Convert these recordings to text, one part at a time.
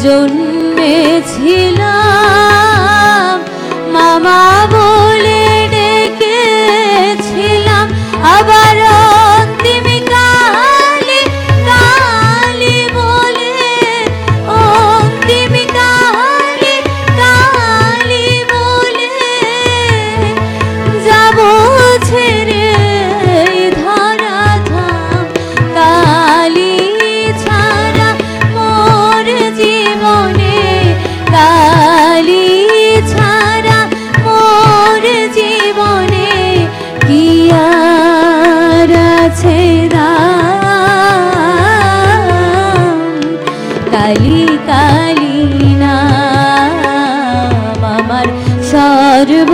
জন্মেছিলাম, মামা বলে ডেকেছিলাম, আবার অন্তিম কালে কালি বলে, অন্তিম কালে কালি বলে যাব ছেড়ে ধরা ধাম। কালি ছাড়া মোর জীবনে, কালি ছাড়া মোর জীবনে কি আর আছে দাম। কালি কালি নাম আমার সর্ব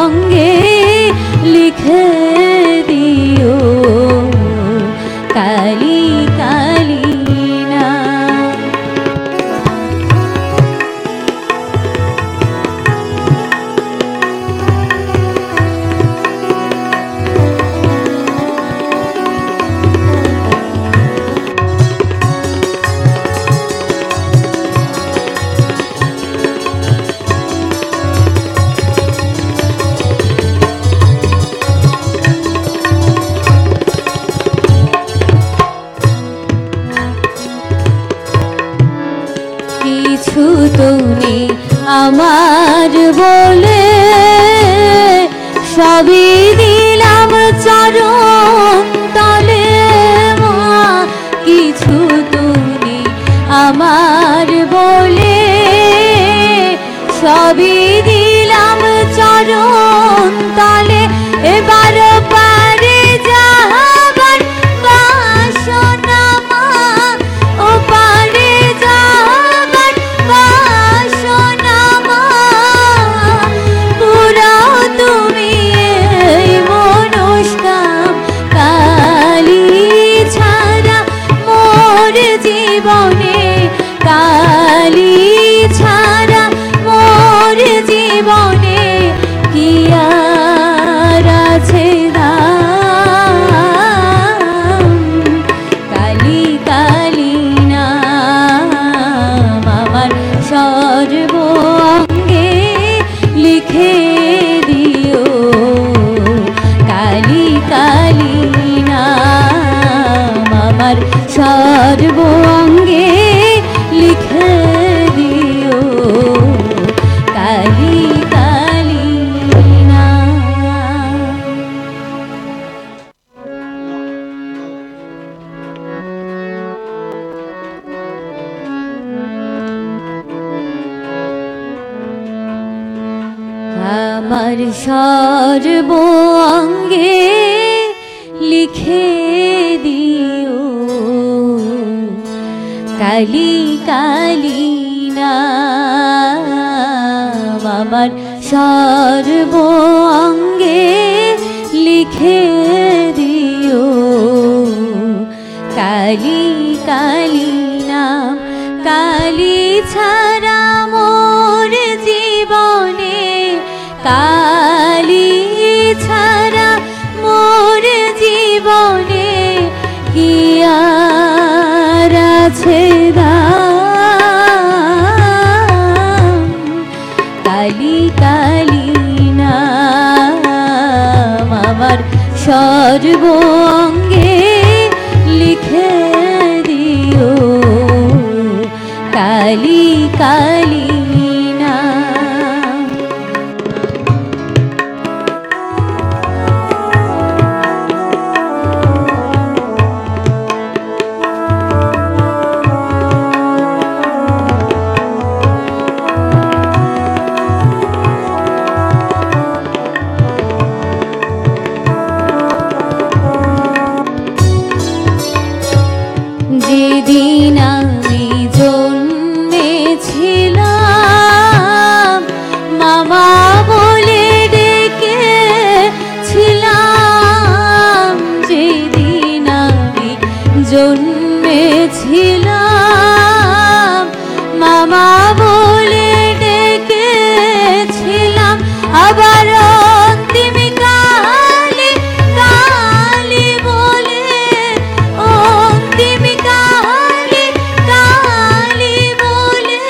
অঙ্গে লিখে দিও, কালি কালি নাম। কিছু তুমি আমার বলে সবই দিলাম চরণ তলে মা। কিছু তুমি আমার বলে সবই দিলাম চরণ তলে, এবার পারে যাবার বাসনা মা, ও পারে যাবার বাসনা মা। পুরাও তুমি এই মনস্কাম, কালি ছাড়া মোর জীবনে, কালি ছাড়া মোর জীবনে কি আর আছে দাম। কালি কালি নাম আমার সর্ব অঙ্গে লিখে দিও, কালি কালি নাম আমার সর্ব অঙ্গে লিখে দিও, কালি কালি নাম। আমার সর্ব অঙ্গে লিখে দিও, কালি কালি নাম আমার সর্ব অঙ্গে লিখে দিও, কালি কালি নাম। কালি ছাড়া মোর জীবনে, কালি ছাড়া মোর জীবনে কি আর আছে দাম। কালি কালি নাম আমার সর্ব অঙ্গে লিখে দিও, কালি কালি নাম। যেদিন আমি জন্মেছিলাম, মামা বলে ডেকেছিলাম। যেদিন আমি জন্মেছিলাম, মামা বলে ডেকেছিলাম, আবার অন্তিম কালে কালি বলে, অন্তিম কালে কালি বলে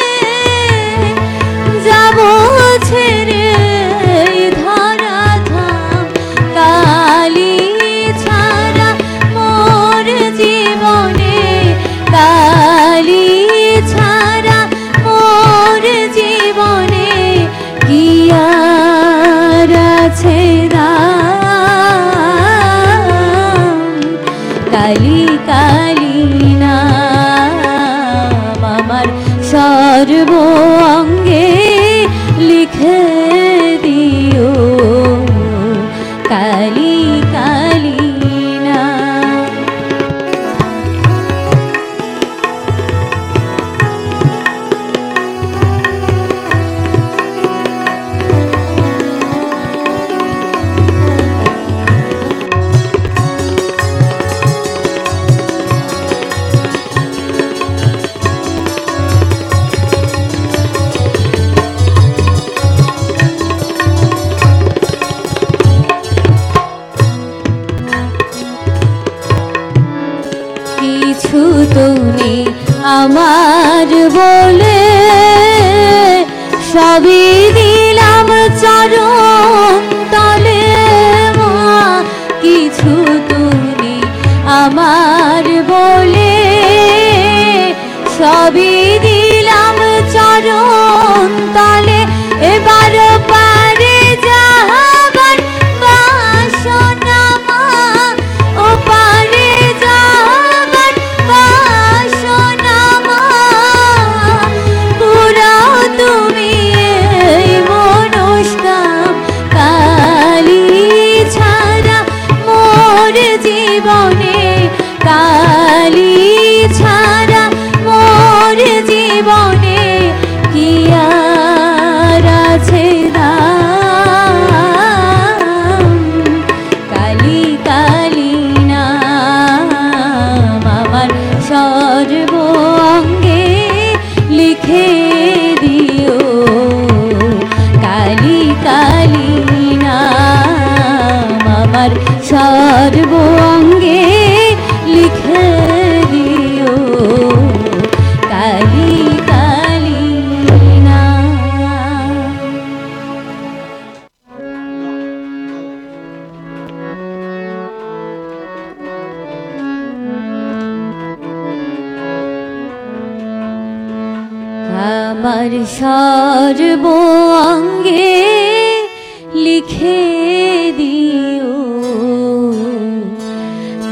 কিছু তুমি আমার বলে সবই দিলাম চরণ তলে মা। কিছু তুমি আমার বলে সবই দিলাম চরণ তলে। এবার পারে যাবার বাসনা মা, ও পারে যাবার বাসনা মা। পুরাও তুমি এই মনস্কাম, কালী ছাড়া মোর জীবনে, কালী ছাড়া মোর জীবনে কি আর আছে দাম। কালী কালী নাম আমার সর্ব অঙ্গে লিখে দিও। কালী কালী নাম আমার সর্ব অঙ্গে লিখে দিও। কালী কালী নাম। আমার সর্ব অঙ্গে লিখে দিও।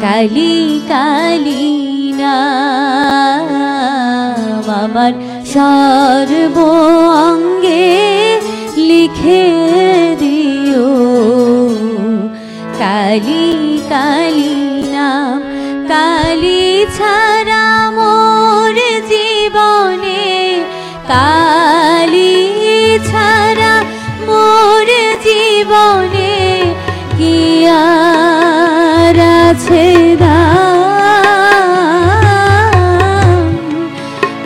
কালী কালী নাম আমার সর্ব অঙ্গে লিখে দিও। কালী কালী নাম, কালী ছাড়া মোর জীবনে, কালী ছাড়া মোর জীবনে কি আর আছে দাম।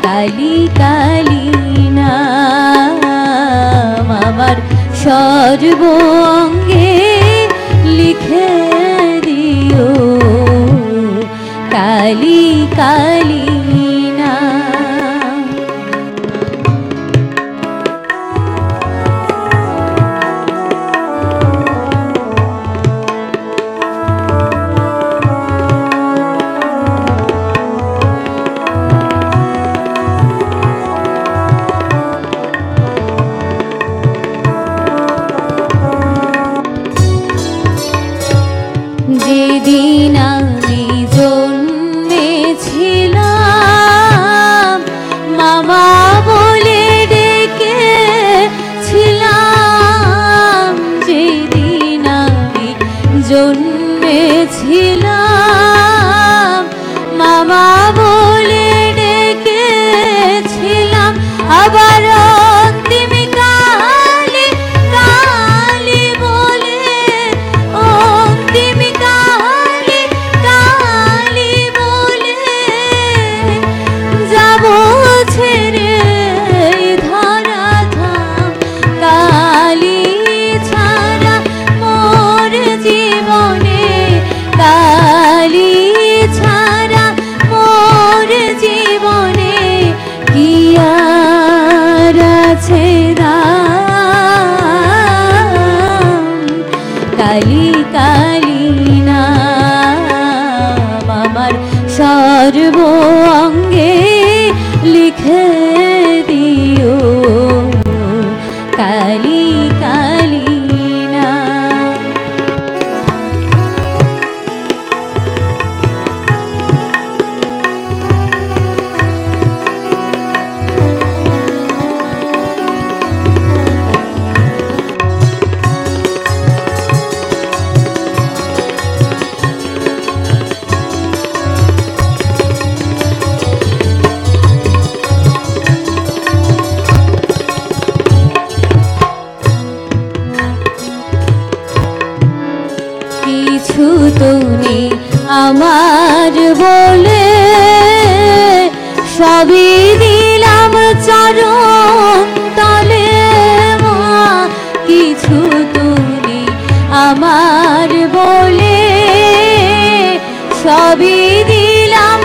কালী কালী নাম আমার সর্ব অঙ্গে লিখে দিও। কালী কালী নাম। যেদিন আমি জন্মেছিলাম মামা বলে ডেকেছিলাম। যেদিন আমি জন্মেছিলাম মামা বলে ডেকেছিলাম। আবার অন্তিম কালে কালী বলে, অন্তিম কালে কালী বলে যাব ছেড়ে ধরা ধাম। কালী ছাড়া মোর জীবনে, কালী ছাড়া মোর জীবনে কি আর আছে দাম। কালী কালী নাম আমার সর্ব অঙ্গে লিখে দিও। কালী কালী নাম। কিছু তুমি আমার বলে সবই দিলাম চরণ তলে মা। কিছু তুমি আমার বলে সবই দিলাম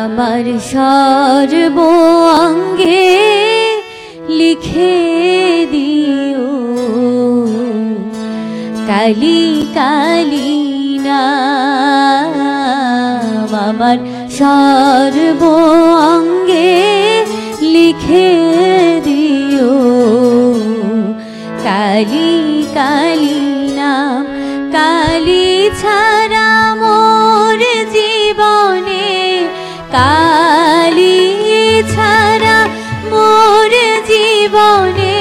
আমার সর্ব অঙ্গে লিখে দিও কালী কালী নাম। আমার সর্ব অঙ্গে লিখে দিও কালী কালী নাম। কালী ছাড়া মোর জীবনে, কালী ছাড়া মোর জীবনে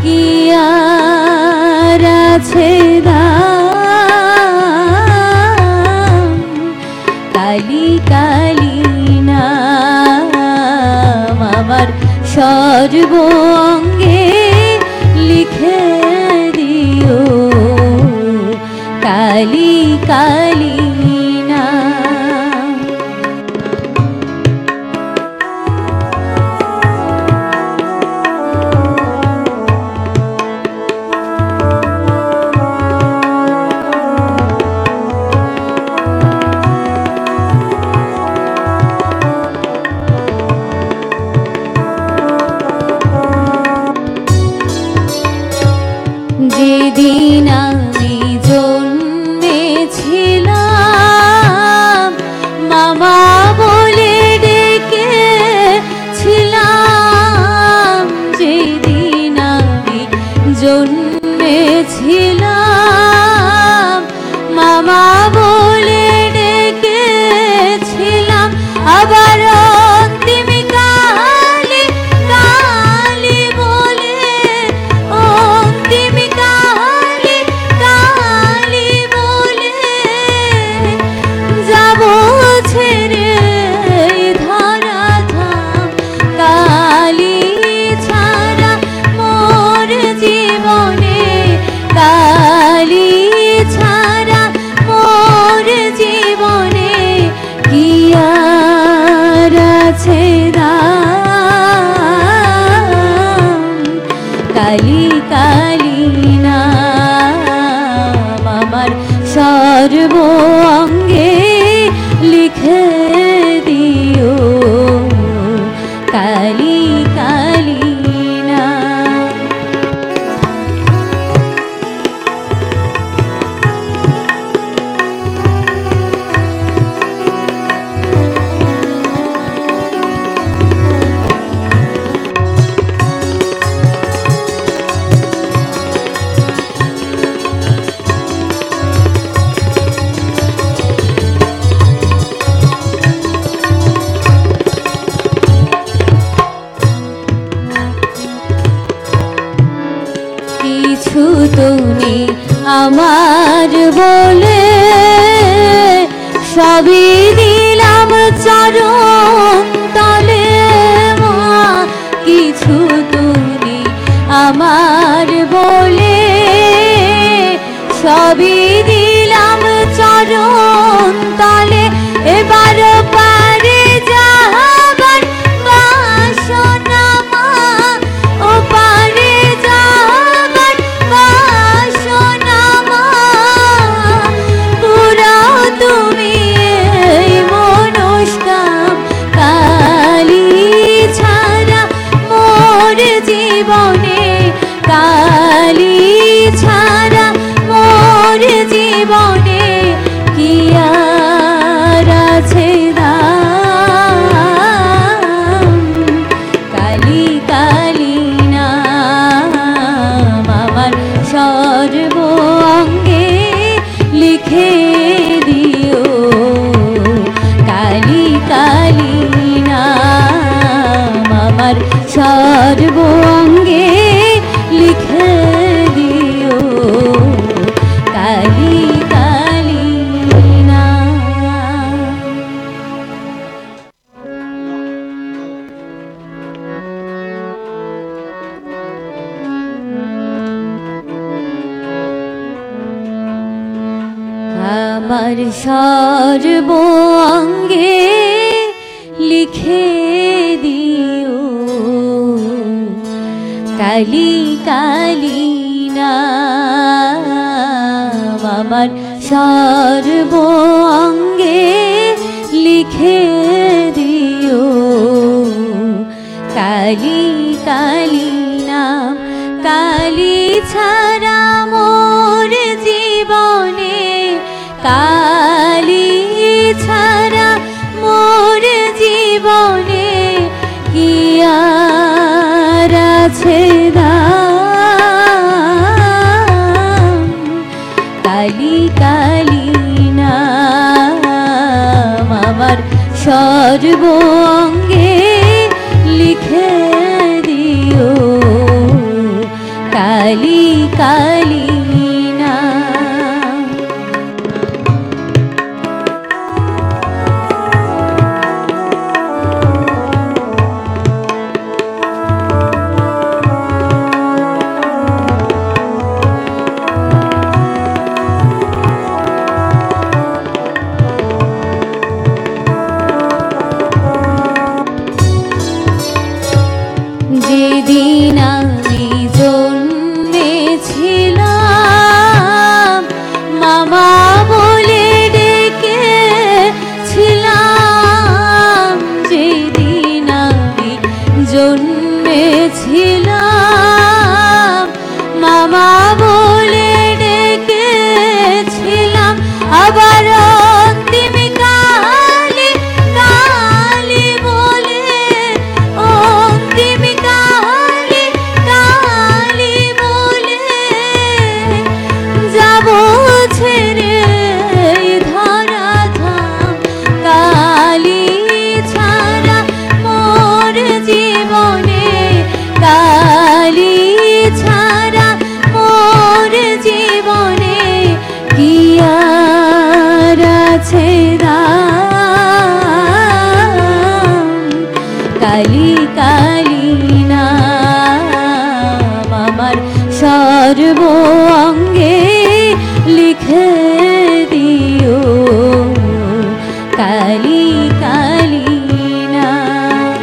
কি আর আছে দাম। কালী কালী নাম আমার সর্ব অঙ্গে লিখে দিও কালী কালী নাম। যেদিন আমি জন্মেছিলাম মামা বলে ডেকেছিলাম। যেদিন আমি জন্মেছিলাম মামা বলে ডেকেছিলাম। আবার অন্তিম কালে কালী বলে, অন্তিম কালে কালী বলে যাব ছেড়ে ধরা ধাম। কালী ছাড়া মোর জীবনে, কালী ছাড়া মোর জীবনে কি আর আছে দাম। কালী কালী নাম আমার সর্ব অঙ্গে লিখে দিও কালী কালী নাম। কিছু তুমি আমার বলে সবই দিলাম চরণ তলে মা। কিছু তুমি আমার বলে সবই দিলাম চরণ তলে। এবার পারে যাবার বাসনা মা, ও পারে যাবার বাসনা মা। পুরাও তুমি এই মনস্কাম। কালী ছাড়া মোর জীবনে, কালী ছাড়া মোর জীবনে কি আর আছে দাম। কালী কালী নাম আমার সর্ব অঙ্গে লিখে দিও কালী কালী নাম আমার সর্ব অঙ্গে লিখে দিও কালী কালী নাম। আমার সর্ব অঙ্গে লিখে দিও কালী কালী নাম। আমার সর্ব অঙ্গে লিখে দিও। কালী কালী নাম, কালী ছাড়া মোর জীবনে, কালী ছাড়া মোর জীবনে কি আর আছে দাম। কালী কালী নাম আমার সর্ব অঙ্গে লিখে দিও। কালী কালী নাম। যেদিন আমি জন্মেছিলাম, মামা বলে ডেকেছিলাম। যেদিন আমি জন্মেছিলাম, মামা বলে ডেকেছিলাম। আবার অন্তিম কালে কালী বলে, অন্তিম কালে কালী বলে যাব ছেড়ে ধরা ধাম। কালী ছাড়া মোর জীবনে, কালী ছাড়া মোর জীবনে কি আর আছে দাম। কালী কালী নাম আমার সর্ব অঙ্গে লিখে দিও। কালী কালী নাম।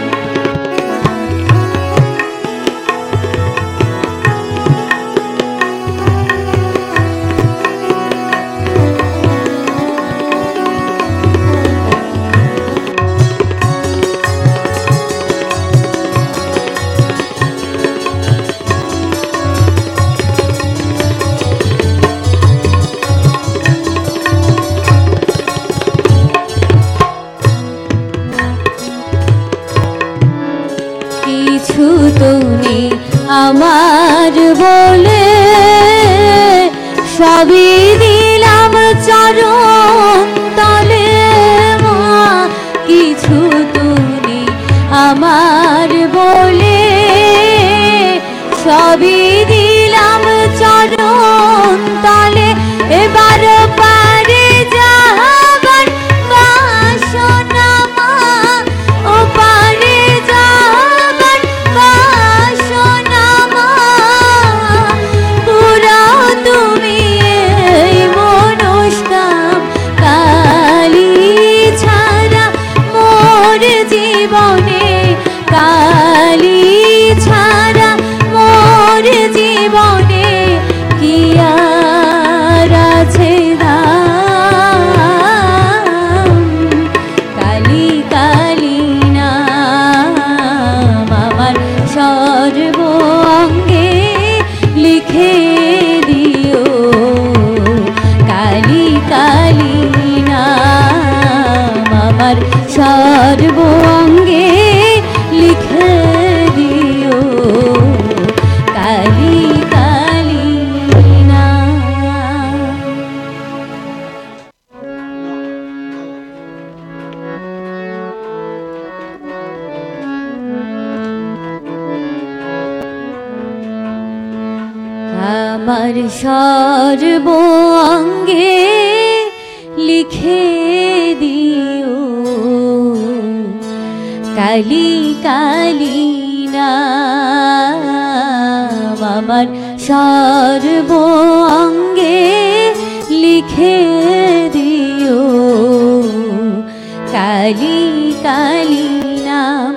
কিছু তুমি আমার বলে সবই দিলাম চরণ তলে মা। কিছু তুমি আমার বলে সবই দিলাম চরণ তলে। এবার পারে যাবার বাসনা মা, ও পারে যাবার বাসনা মা। পুরাও তুমি এই মনস্কাম। কালী ছাড়া মোর জীবনে, কালী ছাড়া মোর জীবনে কি আর আছে দাম। কালী কালী নাম আমার সর্ব অঙ্গে লিখে দিও। কালী কালী নাম আমার সর্ব অঙ্গে লিখে দিও। কালী কালী নাম। আমার সর্ব অঙ্গে লিখে দিও। কালী কালী নাম আমার সর্ব অঙ্গে লিখে দিও। কালী কালী নাম,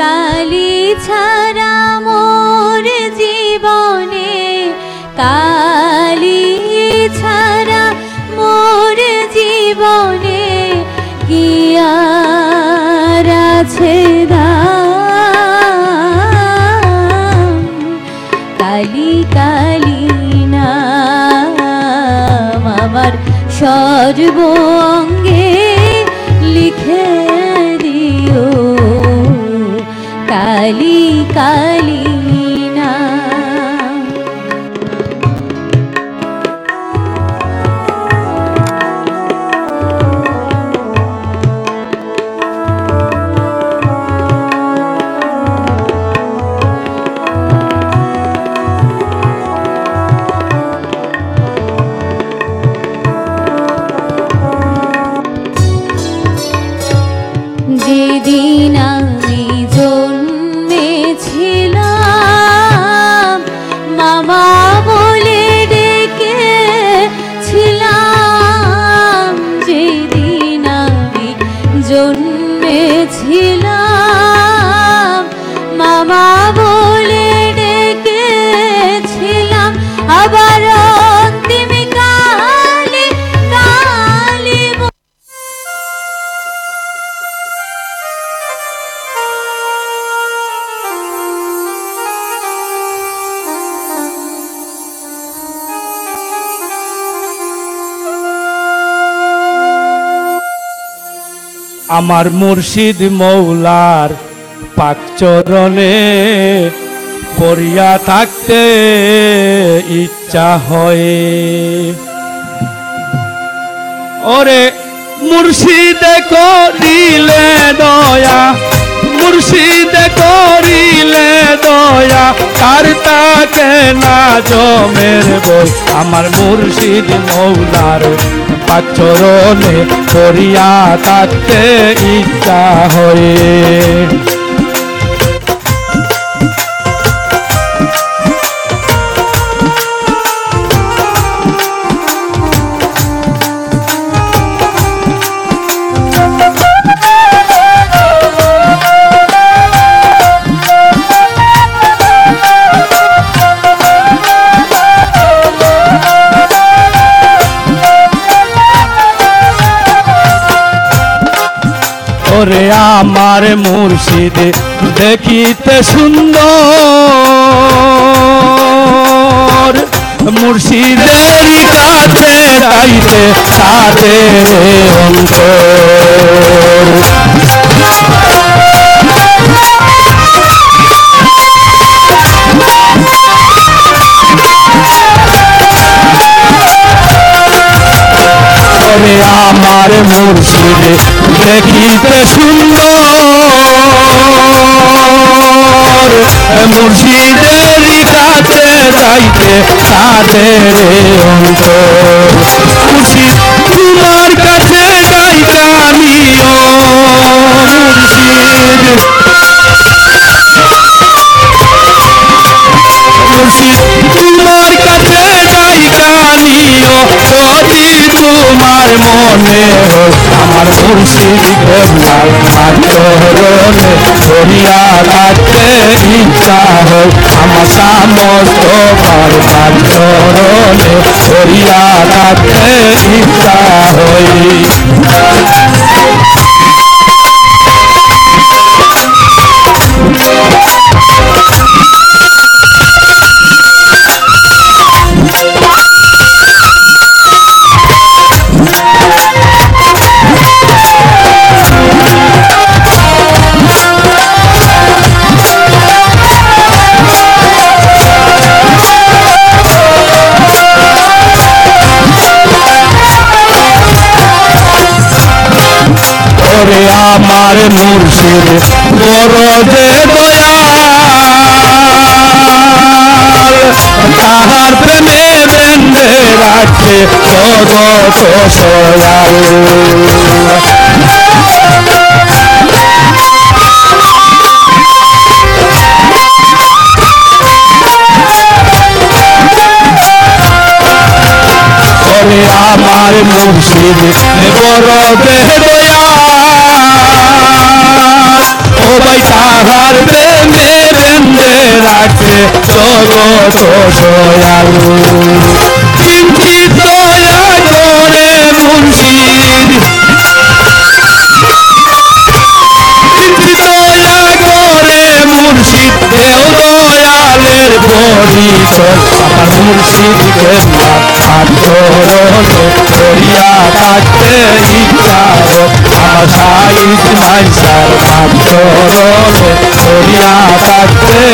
কালী ছাড়া মোর জীবনে, কালী ছাড়া মোর জীবনে কি আর আছে দাম, কালী কালী নাম আমার সর্ব অঙ্গে লিখে দিও, কালী কালী নাম। যেদিন আমি জন্মেছিলাম মামা বলে ডেকেছিলাম, যেদিন আমি জন্মেছিলাম মামা বলে ডেকেছিলাম, আবার অন্তিম কালে কালী আমার মুর্শিদ মৌলার পাক চরণে পড়িয়া থাকতে ইচ্ছা হয়। ওরে মুর্শিদে করিলে দয়া, মুর্শিদে করিলে দয়া, কার তাকে না জমের বই। আমার মুর্শিদ মৌলার পাক চরণে পড়িয়া থাকতে ইচ্ছা হয়। ওরে আমার মুর্শিদ দেখিতে সুন্দর, মুর্শিদের কাছে যাইতে তাদের অন্তর। ওরে আমার মুর্শিদ দেখিতে সুন্দর, মুর্শিদের কাছে যাইতে তাদের অন্তর। মুর্শিদ তোমার কাছে যাইতে আমিও মুর্শিদ, মুর্শিদ তোমার কাছে যাইতে আমিও, যদি তোমার মনে হয় আমার মুর্শিদ কেবলার চরণে পড়িয়া থাকতে ইচ্ছা হয়। আমার সমস্ত পার চরণে পড়িয়া থাকতে ইচ্ছা হয়। ওরে আমার মুর্শিদ বড় যে দয়াল, তাহার প্রেমে বেঁধে রাখে জগৎ সয়াল। ওরে আমার মুর্শিদ বড় যে দয়াল, ও ভাই তাহার প্রেমে বেঁধে রাখে জগৎ সয়াল। কিঞ্চিত দয়া করে মুর্শিদ, কিঞ্চিত আসল আমার মুর্শিদ কেবলা আচরণে করিয়া থাকতে ইচ্ছা গো আমার সাইজ মাইসার আচরণে করিয়া থাকতে